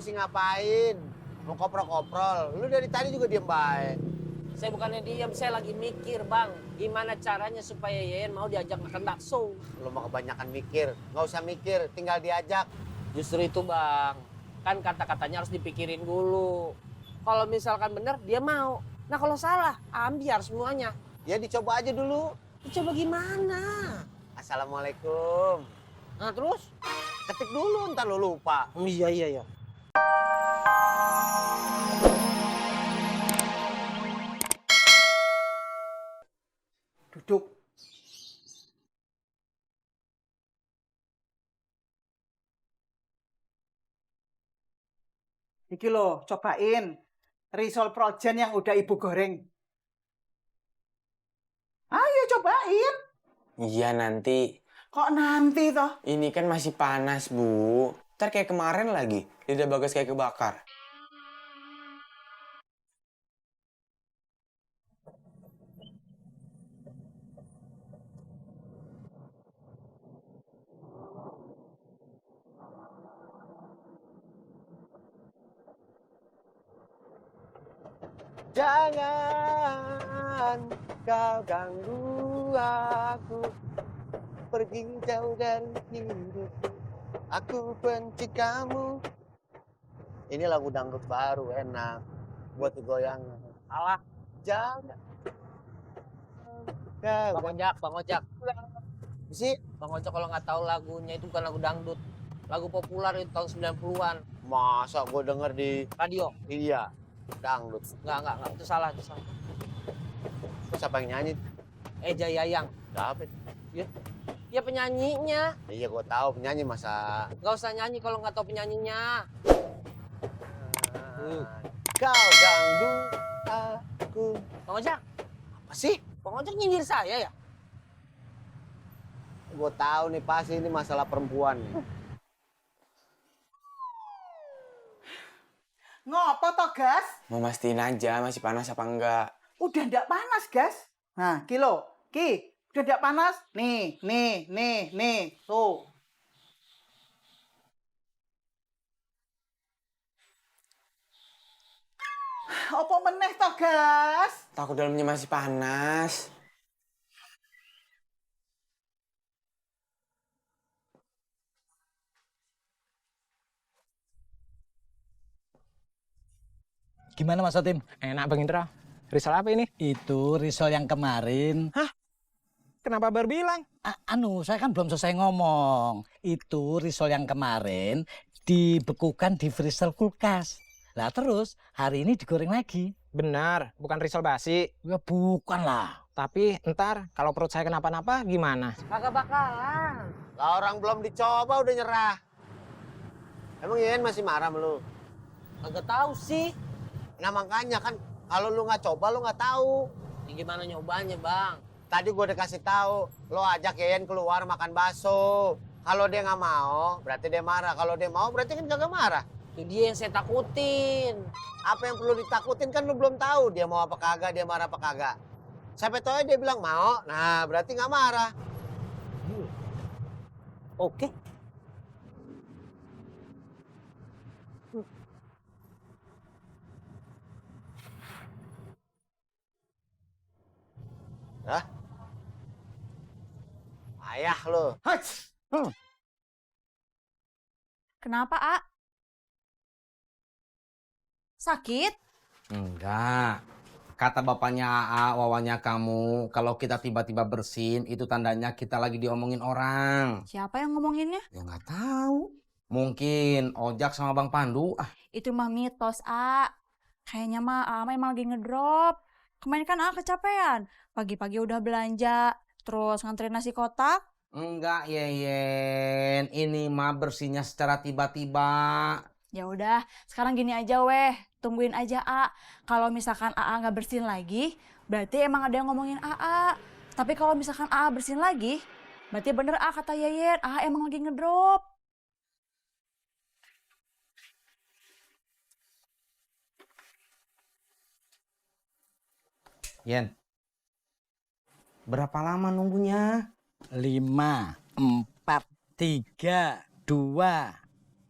mesti ngapain? Mau koprol-koprol. Lu dari tadi juga diem baik. Saya bukannya diam, saya lagi mikir, Bang. Gimana caranya supaya Yayan mau diajak makan bakso? Lu mau kebanyakan mikir. Nggak usah mikir, tinggal diajak. Justru itu, Bang. Kan kata-katanya harus dipikirin dulu. Kalau misalkan benar, dia mau. Nah, kalau salah, ambiar semuanya. Ya dicoba aja dulu. Coba gimana? Assalamualaikum. Nah, terus? Ketik dulu, ntar lu lupa. Iya. Duduk. Iki loh, cobain risol projen yang udah ibu goreng. Ayo cobain. Iya nanti. Kok nanti toh? Ini kan masih panas, Bu. Ntar kayak kemarin lagi. Lidah Bagas kayak kebakar. Jangan kau ganggu aku. Pergi jauh dari hidupku. Aku benci kamu. Ini lagu dangdut baru, enak. Buat digoyang. Salah. Jangan. Bang Ojak. Sih, Bang Ojak kalau nggak tahu lagunya itu bukan lagu dangdut. Lagu populer itu tahun 90-an. masa gue denger di Radio. iya dangdut. Enggak. Itu salah. Terus siapa yang nyanyi? Eja Yayang. David. Ya penyanyinya. Iya, gue tahu penyanyi masa. Nggak usah nyanyi kalau nggak tahu penyanyinya. Kau ganggu aku. Bang Ojak. Apa sih? Bang Ojak nyindir saya ya? Gue tahu nih pasti ini masalah perempuan nih. Ngopo toh, Gas? Mau mastiin aja masih panas apa enggak. Udah ndak panas, Gas. Nah, Ki, udah ndak panas? Nih. Tuh. Apa meneh toh, Gas? Takut dalamnya masih panas. Gimana Mas Otim? Enak Bang Indra. Risol apa ini? Itu risol yang kemarin. Kenapa baru bilang? Saya kan belum selesai ngomong. Itu risol yang kemarin dibekukan di freezer kulkas. Lah terus hari ini digoreng lagi. Benar, bukan risol basi. Ya bukan lah. Tapi ntar kalau perut saya kenapa-napa gimana? Kagak bakalan. Lah orang belum dicoba udah nyerah. Emang Ian masih marah sama lu? Kagak tahu sih. Nah makanya kan kalau lu nggak coba lu nggak tahu. Ya, gimana nyobanya, Bang? Tadi gue udah kasih tahu, lo ajak Ian keluar makan bakso. Kalau dia nggak mau, berarti dia marah. Kalau dia mau, berarti kan kagak marah. Itu dia yang saya takutin. Apa yang perlu ditakutin kan lu belum tahu. Dia mau apa kagak, dia marah apa kagak. Sampai tahu dia bilang mau, nah berarti nggak marah. Oke. Hah? Ayah lo. Kenapa, A? Sakit? Enggak. Kata bapaknya AA, wawannya kamu, kalau kita tiba-tiba bersin, itu tandanya kita lagi diomongin orang. Siapa yang ngomonginnya? Ya nggak tahu. Mungkin Ojak sama Bang Pandu. Itu mah mitos, A. Kayaknya mah A emang lagi ngedrop. Kemarin kan A kecapean. Pagi-pagi udah belanja, terus nganterin nasi kotak. Enggak, Yeyen. Ini mah bersihnya secara tiba-tiba. Ya udah, sekarang gini aja weh. Tungguin aja A. Kalau misalkan AA nggak bersihin lagi, berarti emang ada yang ngomongin AA. Tapi kalau misalkan AA bersihin lagi, berarti bener A kata Yeyen, AA emang lagi ngedrop. Yen, berapa lama nunggunya? 5, 4, 3, 2,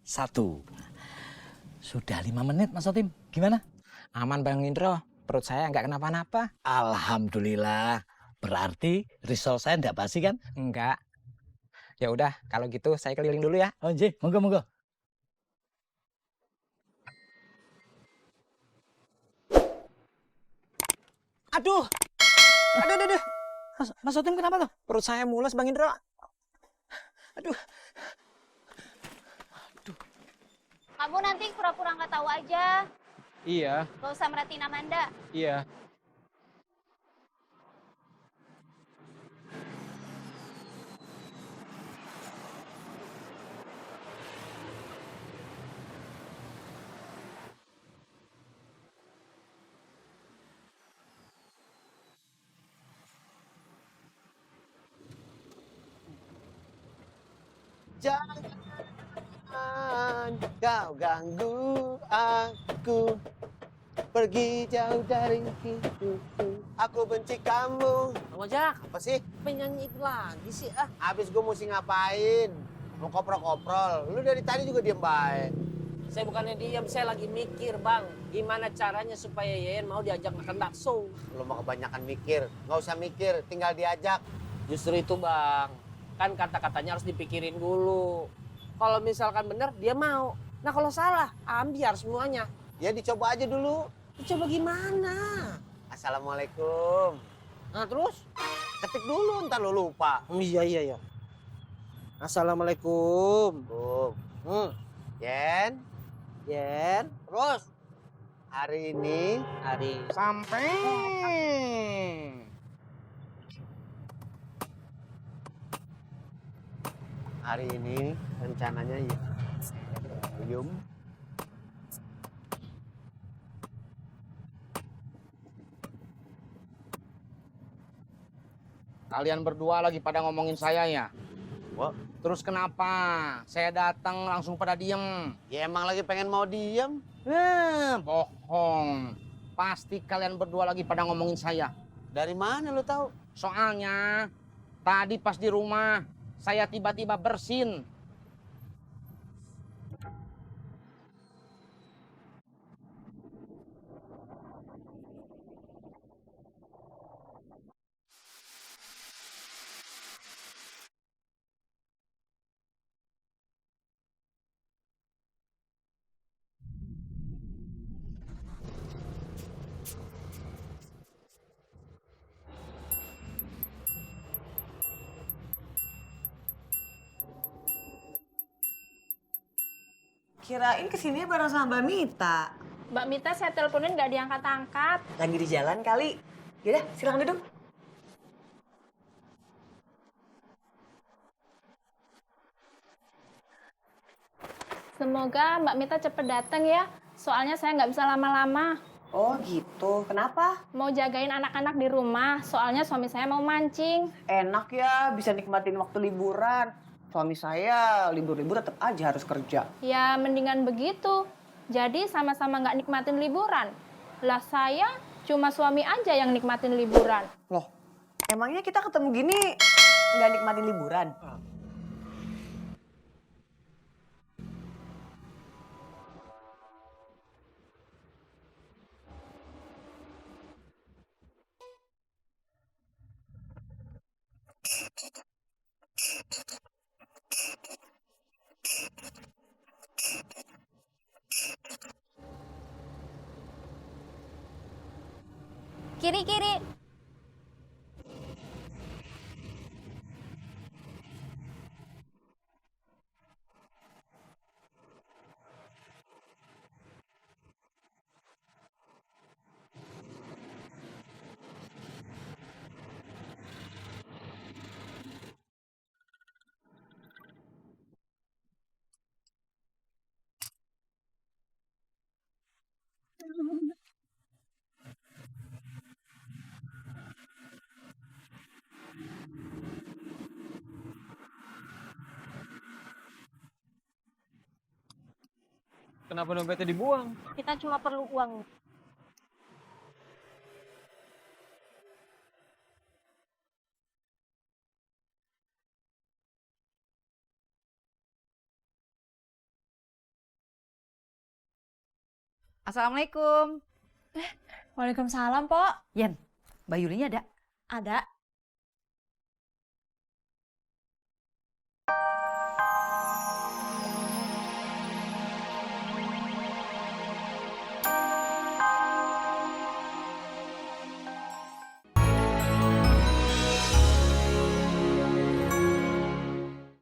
1. Sudah 5 menit, Mas Sotim. Gimana? Aman Bang Indro, perut saya nggak kenapa-napa. Alhamdulillah. Berarti risol saya ndak basi kan? Enggak. Ya udah, kalau gitu saya keliling dulu ya. Oh, nggih, monggo. Aduh, aduh. Mas Sotim kenapa tuh? Perut saya mules Bang Indro. Aduh. Kamu nanti pura-pura nggak tahu aja. Iya, Gak usah merhatiin Amanda. iya. Jangan kau ganggu aku, pergi jauh dari hidupku. Aku benci kamu. Bang Ojak, Apa sih? penyanyi itu lagi sih ah. Habis gue mesti ngapain? Mau koprol-koprol. Lu dari tadi juga diem baik. Saya bukannya diam, saya lagi mikir bang. Gimana caranya supaya Yeyen mau diajak makan bakso. Lu mau kebanyakan mikir. Nggak usah mikir, tinggal diajak. Justru itu bang. Kan kata-katanya harus dipikirin dulu. Kalau misalkan benar, dia mau. Nah kalau salah, ambiar semuanya. Ya dicoba aja dulu. Coba gimana? Assalamualaikum. Nah terus? Ketik dulu, ntar lu lupa. Iya. Assalamualaikum. Yen, Terus? hari ini Sampai. hari ini rencananya ya. Yum. Kalian berdua lagi pada ngomongin saya ya? Wah. Terus kenapa? Saya datang langsung pada diem. Ya emang lagi pengen mau diem. Bohong. Pasti kalian berdua lagi pada ngomongin saya. Dari mana lu tahu? Soalnya tadi pas di rumah saya tiba-tiba bersin. Kirain kesini bareng sama Mbak Mita. Mbak Mita saya teleponin nggak diangkat-angkat. Lagi di jalan kali. Yaudah, silakan duduk. Semoga Mbak Mita cepet datang ya. Soalnya saya nggak bisa lama-lama. Oh gitu, kenapa? Mau jagain anak-anak di rumah. Soalnya suami saya mau mancing. Enak ya, bisa nikmatin waktu liburan. Suami saya libur-libur tetap aja harus kerja. Ya mendingan begitu. Jadi sama-sama nggak nikmatin liburan. Lah saya cuma suami aja yang nikmatin liburan. Loh, emangnya kita ketemu gini nggak nikmatin liburan? Kiri-kiri. Kenapa dompetnya dibuang? Kita cuma perlu uang. Assalamualaikum. Waalaikumsalam, Pok. Yen, Mbak Yulinya ada? Ada.